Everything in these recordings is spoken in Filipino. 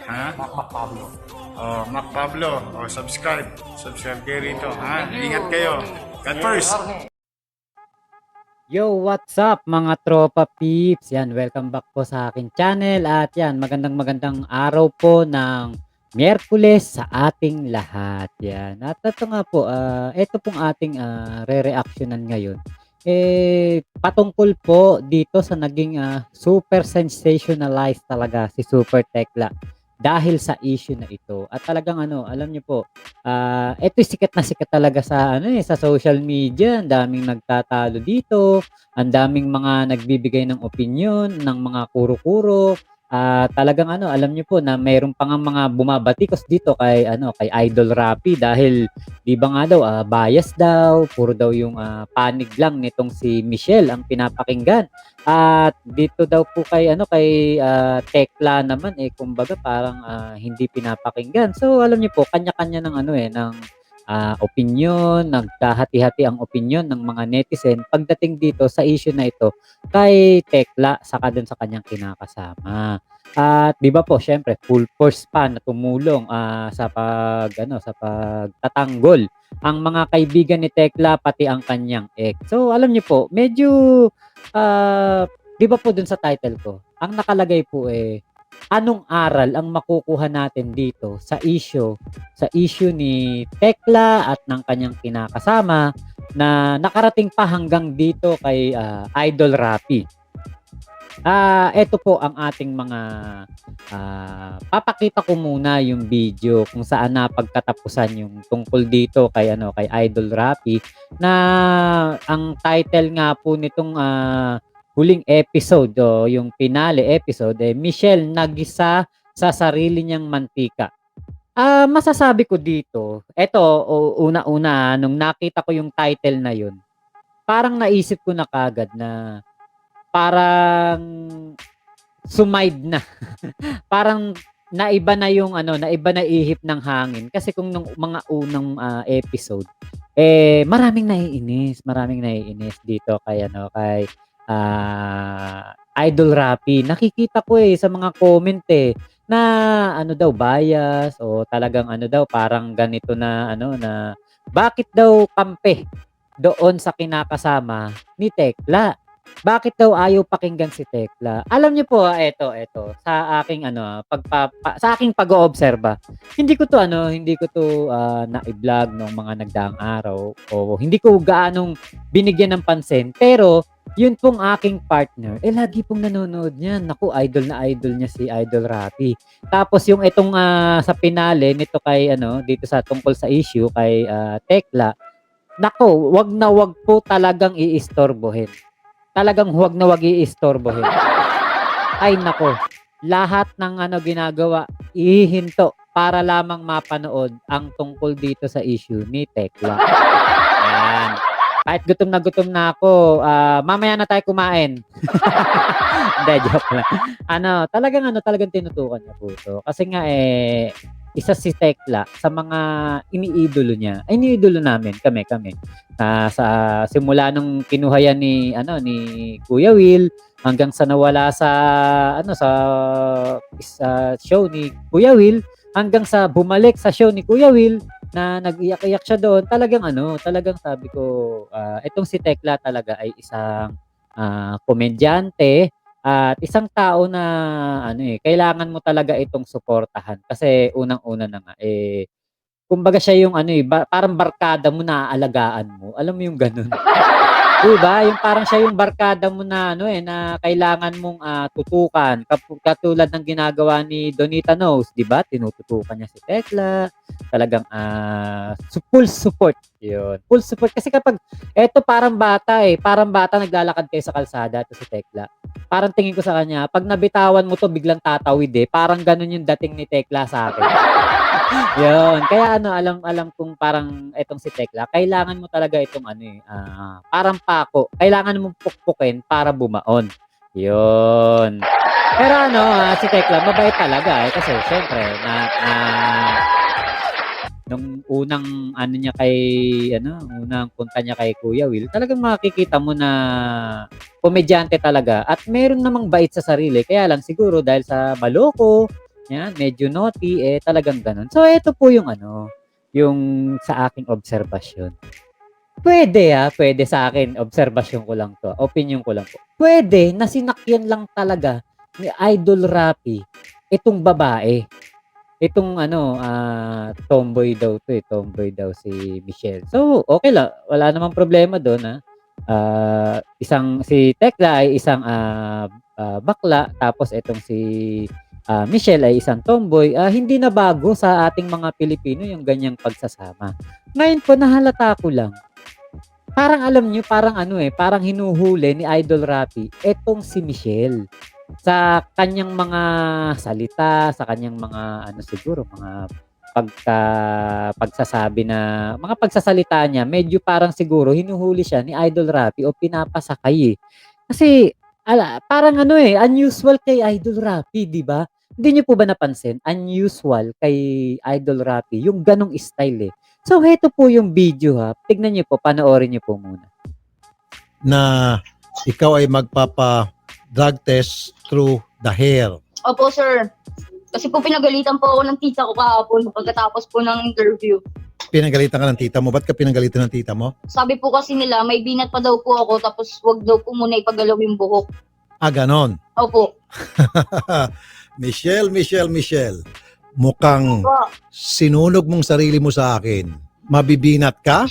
Ha? Mac Pablo. Oh, Mac Pablo. Oh, subscribe. Subscribe kayo rito. Ha? Ingat kayo. God first. Yo, what's up mga tropa peeps? Yan, welcome back po sa akin channel at yan, magandang araw po ng Miyerkules sa ating lahat. Yan. At ito nga po, ito pong ating re-reactionan ngayon. Patungkol po dito sa naging super sensationalized talaga si Super Tekla dahil sa issue na ito. At talagang alam niyo po, ito sikat na sikat talaga sa sa social media. Ang daming nagtatalo dito, ang daming mga nagbibigay ng opinyon, ng mga kuro-kuro. Talagang alam niyo po na mayroon pa ngang mga bumabatikos dito kay kay Idol Rapi dahil 'di ba nga daw bias daw, puro daw yung panig lang nitong si Michelle ang pinapakinggan. At dito daw po kay kay Tekla naman kumbaga parang hindi pinapakinggan. So alam niyo po kanya-kanya ng ng opinyon, nagkahati-hati ang opinyon ng mga netizen pagdating dito sa issue na ito kay Tekla saka dun sa kanyang kinakasama. At 'di ba po syempre full force pa na tumulong sa sa pagtatanggol ang mga kaibigan ni Tekla pati ang kanyang ex. So alam niyo po medyo 'di ba po dun sa title ko, ang nakalagay po anong aral ang makukuha natin dito sa issue ni Tekla at ng kanyang kinakasama na nakarating pa hanggang dito kay Idol Rapi. Eto po ang ating mga papakita ko muna yung video kung saan napagkatapusan yung tungkol dito kay kay Idol Rapi na ang title nga po nitong huling episode o yung finale episode Michelle nagisa sa sarili niyang mantika. Masasabi ko dito, eto una-una nung nakita ko yung title na yun, parang naisip ko na kagad na parang sumide na. Parang naiba na yung naiba na ihip ng hangin kasi kung nung mga unang episode maraming naiinis dito kay kay Idol Rapi. Nakikita ko sa mga comment na daw bias o talagang daw parang ganito na na bakit daw kampe doon sa kinakasama ni Tekla. Bakit daw ayaw pakinggan si Tekla? Alam niyo po, eto sa aking sa aking pag-oobserba. Hindi ko to na-i-vlog nung mga nagdaang araw o hindi ko gaanong binigyan ng pansin. Pero yun pong aking partner, lagi pong nanonood niyan. Naku, idol na idol niya si Idol Rapi. Tapos yung itong sa finale nito kay dito sa tungkol sa issue kay Tekla, nako, wag na wag po talagang iistorbohin. Talagang huwag na wag iistorbohin. Ay nako, lahat ng ginagawa, ihihinto para lamang mapanood ang tungkol dito sa issue ni Tekla. Ayan. Kahit gutom na ako, mamaya na tayo kumain. Hindi, joke lang. Talagang tinutukan niya po 'to. Kasi nga isa si Tekla sa mga iniidolo namin, kami. Sa simula nung kinuha yan ni Kuya Will hanggang sa nawala sa show ni Kuya Will, hanggang sa bumalik sa show ni Kuya Will na nag-iyak-iyak siya doon. Talagang sabi ko, itong si Tekla talaga ay isang komedyante at isang tao na kailangan mo talaga itong suportahan kasi unang-una na nga kumbaga siya yung parang barkada mo na aalagaan mo. Alam mo yung gano'n? 'Di ba? Yung parang siya yung barkada mo na na kailangan mong tutukan. Katulad ng ginagawa ni Donita Knows, 'di ba? Tinututukan niya si Tekla. Talagang full support. 'Yun. Full support kasi kapag eto parang bata naglalakad kayo sa kalsada, 'to si Tekla. Parang tingin ko sa kanya, pag nabitawan mo 'to biglang tatawid parang gano'n yung dating ni Tekla sa akin. Yun, kaya alam kong parang etong si Tekla, kailangan mo talaga itong parang pako. Kailangan mong pukpukin para bumaon. Yun. Pero si Tekla mabait talaga kasi siyempre nung unang niya kay unang punta niya kay Kuya Will, talagang makikita mo na komedyante talaga at meron namang bait sa sarili. Kaya lang siguro dahil sa maloko yan, medyo naughty, eh, talagang gano'n. So, eto po yung ano, yung sa aking obserbasyon. Puwede sa akin, obserbasyon ko lang 'to, opinyon ko lang po. Puwede na sinakyan lang talaga ni Idol Rapi itong babae. Itong ano, tomboy daw 'to, eh, tomboy daw si Michelle. So, okey lang, wala namang problema dun, isang si Tekla ay isang, bakla tapos itong si, Michelle ay isang tomboy. Hindi na bago sa ating mga Pilipino yung ganiyang pagsasama. Ngayon po nahalata ko lang, parang alam niyo, parang ano, eh, parang hinuhuli ni Idol Rapi etong si Michelle. Sa kanyang mga salita, sa kanyang mga ano siguro, mga pagsasabi na mga pagsasalita niya, medyo parang siguro hinuhuli siya ni Idol Rapi o pinapasakay, eh. Kasi parang ano, eh, unusual kay Idol Rapi, 'di ba? Hindi niyo po ba napansin, unusual kay Idol Rapi yung gano'ng style, eh. So, heto po yung video, ha, tignan niyo po, panoorin niyo po muna. Na ikaw ay magpapa-drug test through the hair. Opo, sir. Kasi po pinagalitan po ako ng tita ko kahapon pagkatapos po ng interview. Pinagalitan ka ng tita mo. Ba't ka pinagalitan ng tita mo? Sabi po kasi nila, may binat pa daw po ako tapos wag daw po muna ipagalaw yung buhok. Ganon. Opo. Michelle. Mukhang Opo. sinunog mong sarili mo sa akin. Mabibinat ka?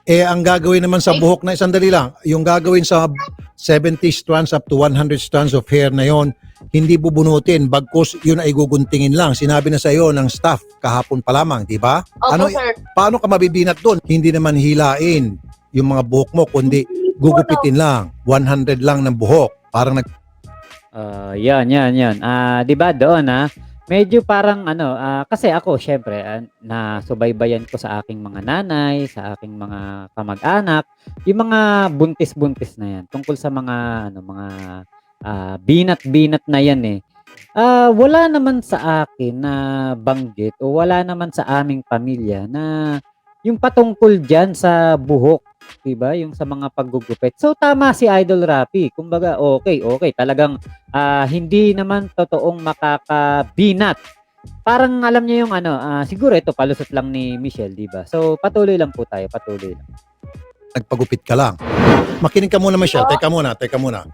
Ang gagawin naman sa buhok na, sandali lang, yung gagawin sa 70 strands up to 100 strands of hair na yon, hindi bubunutin, bagkus yun ay guguntingin lang. Sinabi na sa iyo ng staff kahapon pa lamang, di ba? Opo, sir. Paano ka mabibinat doon? Hindi naman hilain yung mga buhok mo, kundi gugupitin lang. 100 lang ng buhok. Parang Yan. 'Di ba doon, medyo parang ano, kasi ako siyempre, nasubaybayan ko sa aking mga nanay, sa aking mga kamag-anak, yung mga buntis-buntis na 'yan tungkol sa mga ano, mga, binat-binat na 'yan, eh. Wala naman sa akin na banggit o wala naman sa aming pamilya na yung patungkol diyan sa buhok, 'di ba, yung sa mga paggugupit. So, tama si Idol Rapi, kumbaga okey, talagang, hindi naman totoong makakabinat. Parang alam niyo yung ano, siguro ito palusot lang ni Michelle, 'di ba? So, patuloy lang po tayo, patuloy lang. nagpagupit ka lang. Makinig ka muna, Michelle. Teka muna.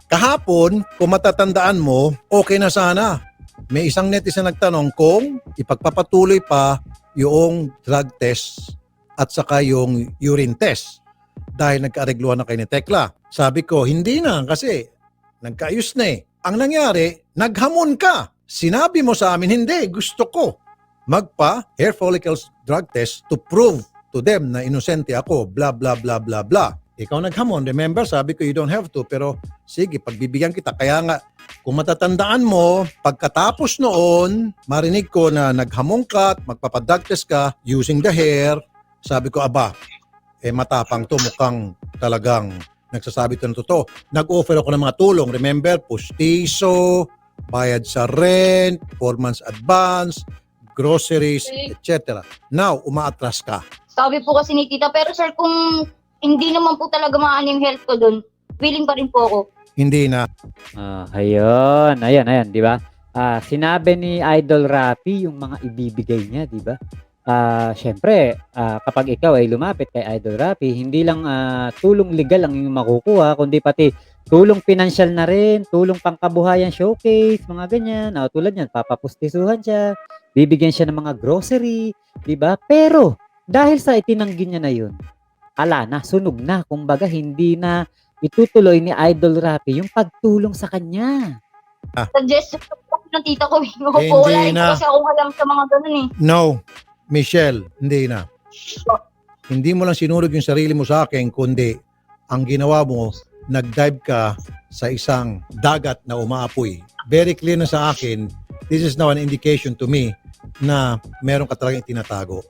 Kahapon, kung matatandaan mo, okay na sana. May isang netizen nagtanong kung ipagpapatuloy pa yung drug test at saka yung urine test dahil nagkaaregluhan na kayo ni Tekla. Sabi ko, hindi na kasi nagkaayos na eh. Ang nangyari, naghamon ka. Sinabi mo sa amin, hindi, gusto ko magpa hair follicles drug test to prove to them na inosente ako, blah, blah, blah, blah, blah. Ikaw naghamon. Remember, sabi ko, you don't have to. Pero sige, pagbibigyan kita. Kaya nga, kung matatandaan mo, pagkatapos noon, marinig ko na naghamon ka at magpapadrug test ka using the hair. Sabi ko, matapang to. Mukhang talagang nagsasabi to ng totoo. Nag-offer ako ng mga tulong. Remember, pustiso, bayad sa rent, 4 months advance, groceries, etc. Now, umaatras ka. Sabi po kasi ni tita, pero sir, kung hindi naman po talaga maano yung health ko dun, willing pa rin po ako. Hindi na. Ayun, ayan, 'di ba? Sinabi ni Idol Rapi yung mga ibibigay niya, 'di ba? Siyempre, kapag ikaw ay lumapit kay Idol Rapi, hindi lang tulong legal ang iyong makukuha, kundi pati tulong pinansyal na rin, tulong pangkabuhayan showcase, mga ganyan. Tulad niyan, papapustisuhan siya, bibigyan siya ng mga grocery, 'di ba? Pero dahil sa itinanggi niya na 'yun, sunog na. Kumbaga hindi na itutuloy ni Idol Rapi yung pagtulong sa kanya. Suggestion po ng tita ko. Opo, Hindi wala rin na. po kasi akong alam sa mga ganun eh. No, Michelle, hindi na. Hindi mo lang sinurog yung sarili mo sa akin, kundi ang ginawa mo, nag-dive ka sa isang dagat na umaapoy. Very clear na sa akin, this is now an indication to me na meron ka talagang itinatago.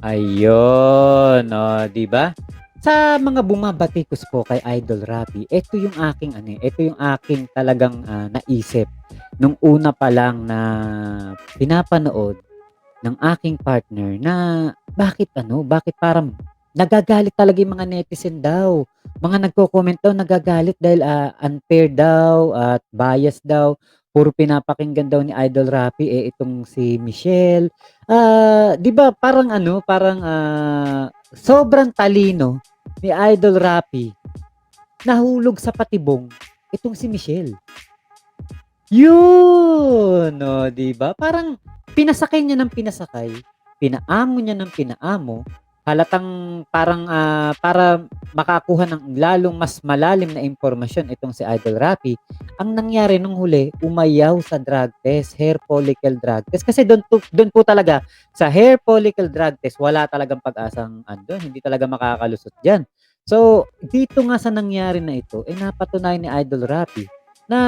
Ayun, 'di ba? Sa mga bumabatikos po kay Idol Rapi, ito yung aking talagang naisip nung una pa lang na pinapanood ng aking partner na bakit parang nagagalit talaga yung mga netizen daw. Mga nagko-comment daw nagagalit dahil unfair daw at bias daw. puro pinapakinggan daw ni Idol Rapi, eh, itong si Michelle. 'Di ba parang ano, parang, sobrang talino ni Idol Rapi, nahulog sa patibong itong si Michelle. Yun! Oh, 'di ba? Parang pinasakay niya ng pinasakay, pinaamo niya ng pinaamo, halatang parang, para makakuha ng lalong mas malalim na impormasyon itong si Idol Rapi, ang nangyari nung huli, umayaw sa drug test, hair follicle drug test. Kasi dun po talaga sa hair follicle drug test, wala talagang pag-asang andun, hindi talaga makakalusot diyan. So, dito nga sa nangyari na ito, eh, napatunayan ni Idol Rapi na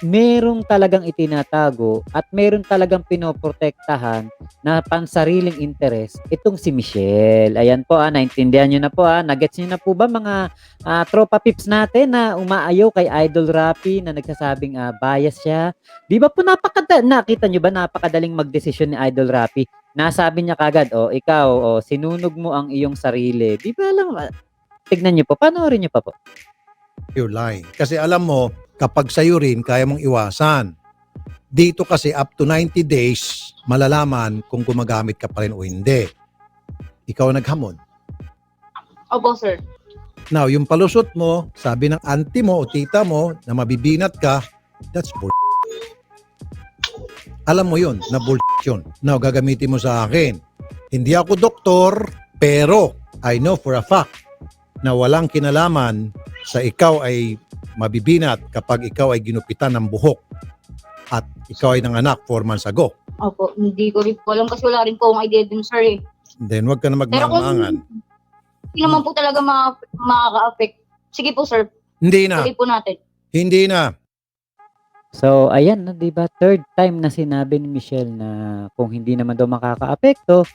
merong talagang itinatago at meron talagang pinoprotektahan na pansariling interes itong si Michelle. Ayan po, naintindihan niyo na po, na-gets niyo na po ba mga, tropa pips natin na umaayaw kay Idol Rapi na nagsasabing, bias siya? 'Di ba po nakita niyo ba napakadaling magdesisyon ni Idol Rapi? Nasabi niya kaagad, "Oh, ikaw, oh, sinunog mo ang iyong sarili." 'Di ba tignan niyo po, panoorin niyo pa po. You're lying. Kasi alam mo, kapag sa'yo rin, kaya mong iwasan. Dito kasi up to 90 days, malalaman kung gumagamit ka pa rin o hindi. Ikaw ang naghamon. Opo, sir. Now, yung palusot mo, sabi ng auntie mo o tita mo na mabibinat ka, that's bull. Alam mo yun, na bull yun. Now, gagamitin mo sa akin. Hindi ako doktor, pero I know for a fact na walang kinalaman sa ikaw ay mabibinat kapag ikaw ay ginupitan ng buhok at ikaw ay nanganak 4 months ago. Opo, hindi ko rin po alam kasi wala rin po akong idea dun, sir, eh. Then, wag ka na Pero kung magmamangan. hindi naman po talaga makaka-affect, sige po, sir, Hindi na. tuloy po natin. Hindi na. So, ayan na, 'di ba? Third time na sinabi ni Michelle na kung hindi naman daw makakaapekto,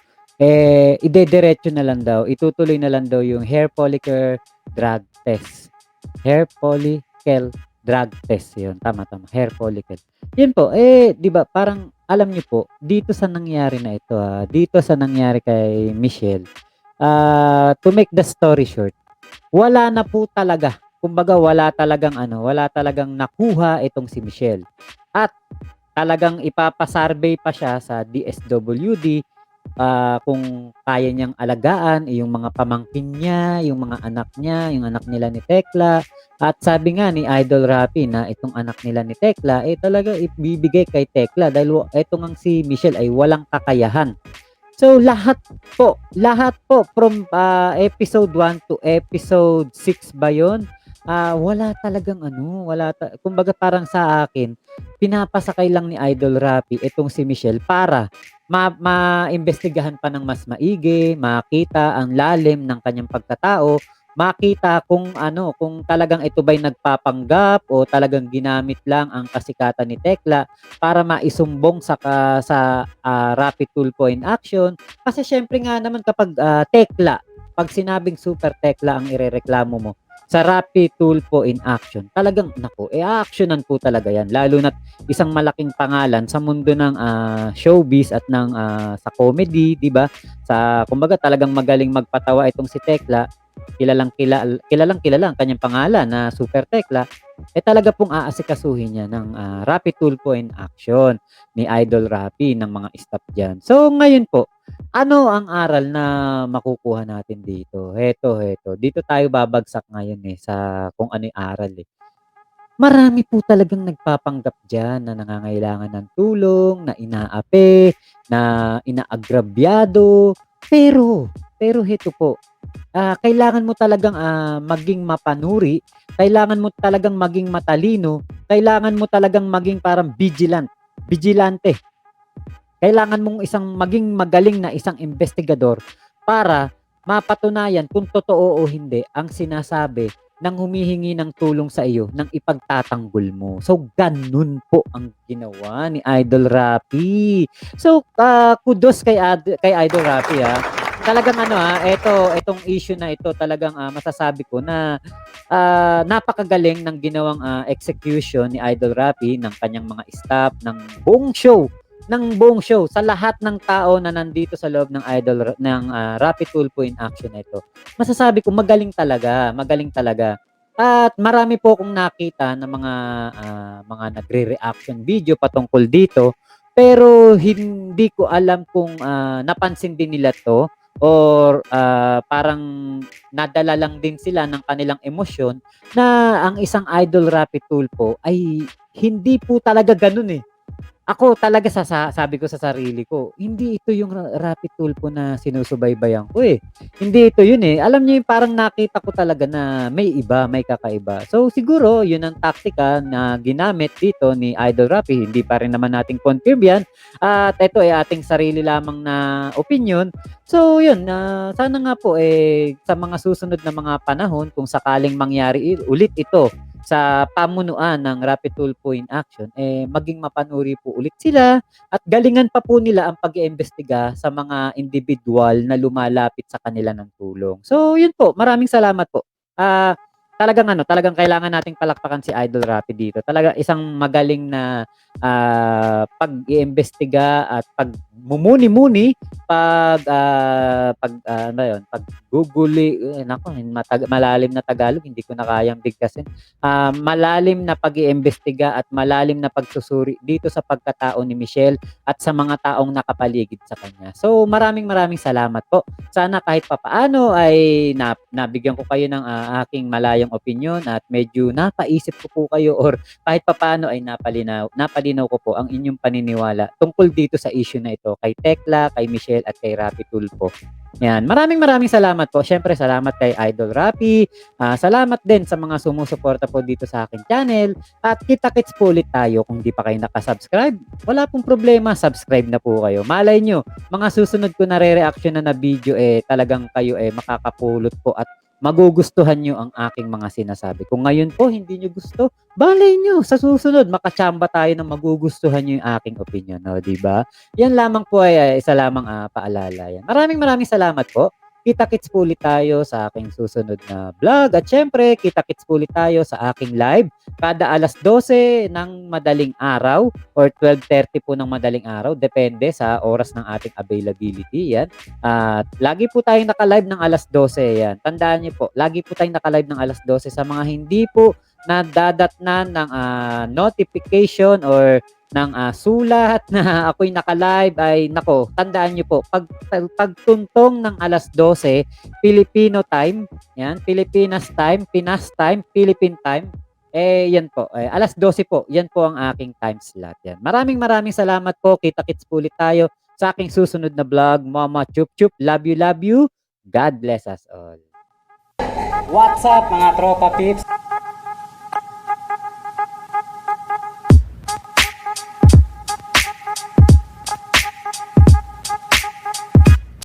eh, idediretso na lang daw, itutuloy na lang daw yung hair follicle drug test. Hair follicle drug test, yun. Tama, tama. Hair follicle. Yun po, eh, 'di ba? Parang alam niyo po, dito sa nangyari na ito, dito sa nangyari kay Michelle, to make the story short, wala na po talaga. Kumbaga wala talagang nakuha itong si Michelle. At talagang ipapa-survey pa siya sa DSWD, kung kaya niyang alagaan yung mga pamangkin niya, yung mga anak niya, yung anak nila ni Tekla. At sabi nga ni Idol Rapi na itong anak nila ni Tekla, eh talaga ibibigay kay Tekla dahil ito ngang si Michelle ay walang kakayahan. So lahat po from episode 1 to episode 6 ba yun? Wala talagang ano, kumbaga parang sa akin, pinapasakay lang ni Idol Rapi itong si Michelle para maimbestigahan pa ng mas maigi, makita ang lalim ng kanyang pagkatao, makita kung ano, kung talagang ito ba'y nagpapanggap o talagang ginamit lang ang kasikatan ni Tekla para maisumbong sa Rapi Tulfo in action. Kasi syempre nga naman kapag Tekla, pag sinabing Super Tekla ang irereklamo mo, sa Rapi Tulfo in action, talagang naku, actionan po talaga yan. Lalo na't isang malaking pangalan sa mundo ng showbiz at ng sa comedy, 'di ba? Kumbaga talagang magaling magpatawa itong si Tekla. Kilalang kilala ang kanyang pangalan na Super Tekla. Talaga pong aasikasuhin niya ng Rapi Tulfo in action ni Idol Rapi ng mga staff diyan. So ngayon po, ano ang aral na makukuha natin dito? Heto. Dito tayo babagsak ngayon sa kung ano yung aral eh. Marami po talagang nagpapanggap diyan na nangangailangan ng tulong, na inaapi, na inaagrabyado. Pero heto po, kailangan mo talagang maging mapanuri, kailangan mo talagang maging matalino, kailangan mo talagang maging parang vigilante. Kailangan mong maging magaling na isang investigador para mapatunayan kung totoo o hindi ang sinasabi ng humihingi ng tulong sa iyo ng ipagtatanggol mo. So, ganun po ang ginawa ni Idol Rapi. So, kudos kay Idol Rapi Talagang itong issue na ito talagang masasabi ko na napakagaling ng ginawang execution ni Idol Rapi ng kanyang mga staff ng buong show sa lahat ng tao na nandito sa loob ng Rapi Tulfo in action ito. Masasabi ko magaling talaga. At marami po akong nakita na mga nagre-reaction video patungkol dito, pero hindi ko alam kung, napansin din nila 'to or, parang nadala lang din sila ng kanilang emosyon na ang isang Idol Rapid Tulfo ay hindi po talaga gano'n, eh. Ako talaga sabi ko sa sarili ko, hindi ito yung Rapid Tulfo na sinusubaybayan ko, eh. Hindi ito yun, eh. Alam niyo yung parang nakita ko talaga na may iba, may kakaiba. So siguro yun ang taktika na ginamit dito ni Idol Rapi. Hindi pa rin naman natin confirm yan. At ito ay ating sarili lamang na opinion. So yun, sana nga po sa mga susunod na mga panahon kung sakaling mangyari ulit ito sa pamunuan ng Rapid Tulfo in Action, maging mapanuri po ulit sila at galingan pa po nila ang pag-iimbestiga sa mga individual na lumalapit sa kanila ng tulong. So, yun po. Maraming salamat po. Talagang kailangan nating palakpakan si Idol Rapi dito. Talaga isang magaling na pag-iimbestiga at pagmumuni-muni, ano ba yun, pagguguli, malalim na Tagalog, hindi ko na kayang bigkasin. Malalim na pag-iimbestiga at malalim na pagsusuri dito sa pagkatao ni Michelle at sa mga taong nakapaligid sa kanya. So maraming salamat po. Sana kahit papaano ay nabigyan ko kayo ng aking malayang opinion at medyo napaisip ko po kayo or kahit papaano ay napalinaw ko po ang inyong paniniwala tungkol dito sa issue na ito kay Tekla, kay Michelle at kay Rapid Tulfo. Yan. Maraming salamat po. Syempre, salamat kay Idol Rapi. Salamat din sa mga sumusuporta po dito sa akin channel. At kita-kits po ulit tayo. Kung di pa kayo nakasubscribe, wala pong problema. Subscribe na po kayo. Malay nyo, mga susunod ko na re-reaction na video talagang kayo makakapulot po at magugustuhan nyo ang aking mga sinasabi. Kung ngayon po hindi nyo gusto, balay nyo. Sa susunod, makachamba tayo na magugustuhan nyo yung aking opinion. No, diba? Yan lamang po isa lamang paalala. Yan. Maraming salamat po. Kita-kits po ulit tayo sa aking susunod na vlog. At syempre, kita-kits po ulit tayo sa aking live kada alas 12 ng madaling araw or 12:30 po ng madaling araw. Depende sa oras ng ating availability. Yan. At lagi po tayong naka-live ng alas 12. Yan. Tandaan niyo po, lagi po tayong naka-live ng alas 12 sa mga hindi po nadadatnan ng notification or ng sulat na ako'y naka-live ay nako, tandaan niyo po, pagtuntong ng alas 12 Filipino time, yan, Pilipinas time, Pinas time, Philippine time, yan po, alas 12 po, yan po ang aking time slot. Yan. Maraming salamat po. Kita-kits po ulit tayo sa aking susunod na vlog. Mama chup chup, love you. God bless us all. What's up mga tropa peeps?